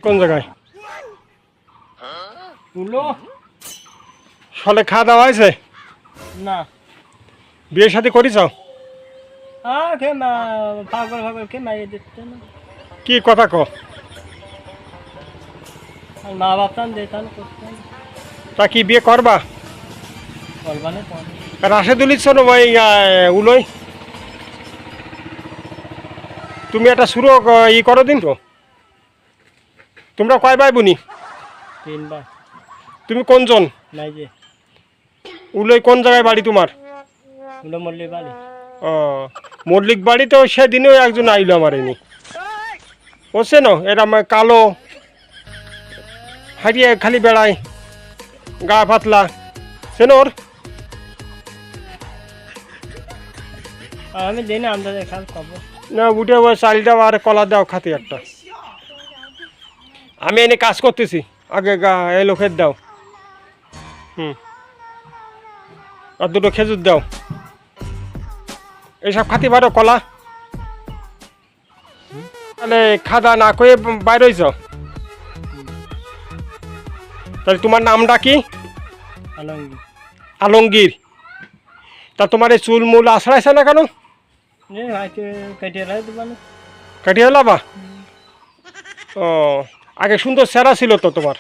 কোন জায়গায়? সলে খাওয়া দাওয়া হয়েছে? না। বিয়ে শাদী করিস? পাগল পাগল কে মারিয়ে দিচ্ছে না। কি কথা ক? মা বাপতাম দিতাম করতাম। তা কি বিয়ে করবা? করবানে রাশেদুল ইসলাম ভাই উলই তুমি একটা শুরু ই করো দিন তো। তোমরা কয় ভাই বোনি? 3 বার। তুমি কোনজন? নাই যে উলই কোন জায়গায় বাড়ি তোমার? উলো মল্লি বাড়ি। ও মল্লিক বাড়িতেও সেদিনেও একজন আইলো আমার এনে ও চেনো এরম কালো হারিয়ে খালি বেড়ায় গা পাতলা চেনো ওর? আমি দিনে আন্দাজে খাল খাবো না উঠে ওই চালটা আর কলা দাও খাতে একটা। আমি এনে কাজ করতেছি আগে গা এই লোকের দাও। আর দুটো খেজুর দাও। এইসব খাতে পারো কলা? তাহলে খাদা না করে বাইর হইছ? তাহলে তোমার নামটা কি? আলঙ্গি। আলমগীর। তা তোমার এই চুল মূল আছড়াইছে না কেন? কেটে রাখ দেবানো। কাটিয়ে লাবা? ও আগে সুন্দর চেহারা ছিল তো তোমার।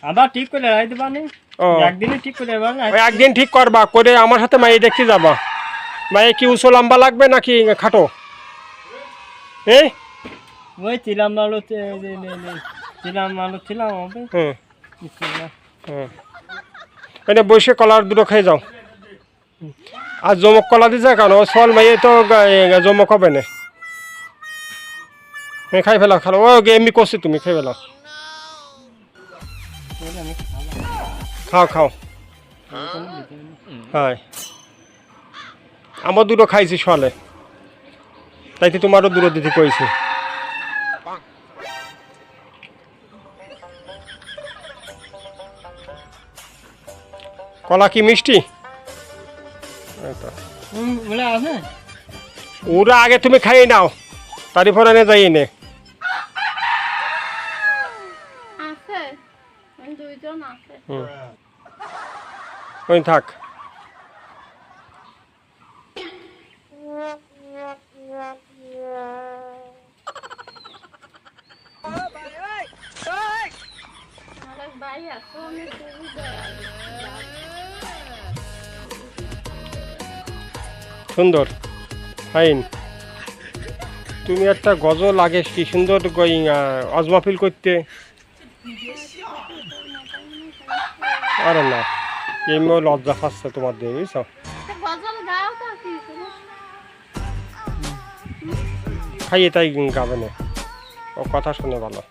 আবার ঠিক করে রাখ দেবানি। ও একদিনে ঠিক করে দেবা না। ওই একদিন ঠিক করবা করে আমার সাথে মাই দেখতে যাবা। মায়ে কি উঁচু লম্বা লাগবে নাকি খাটো? ওই চিলাম মালো চিলাম মালো ছিলাম হবে। এনে বসে কলার দুটো খেয়ে যাও। আর জমক কলা দিছে কেন? সল মাইয়ে তো জমক হবে না। খাই ফেলাও খালো ও এমনি করছি তুমি খাই ফেলাও। খাও খাও। হ্যাঁ আমার দুটো খাইছি সলে তাইতে তোমারও দুটো দিতে কইছি। কলা কি মিষ্টি? ওরা আগে তুমি খাইয়ে নাও তারপরে এনে যাই এনে। ওই থাক। সুন্দর ফাইন। তুমি একটা গজল আগে কি সুন্দর অজমা ফিল করতে। আরে না এমনি লজ্জা পাচ্ছে তোমার দিয়ে বুঝছ। খাইয়ে তাই গাবে না ও কথা শুনে ভালো।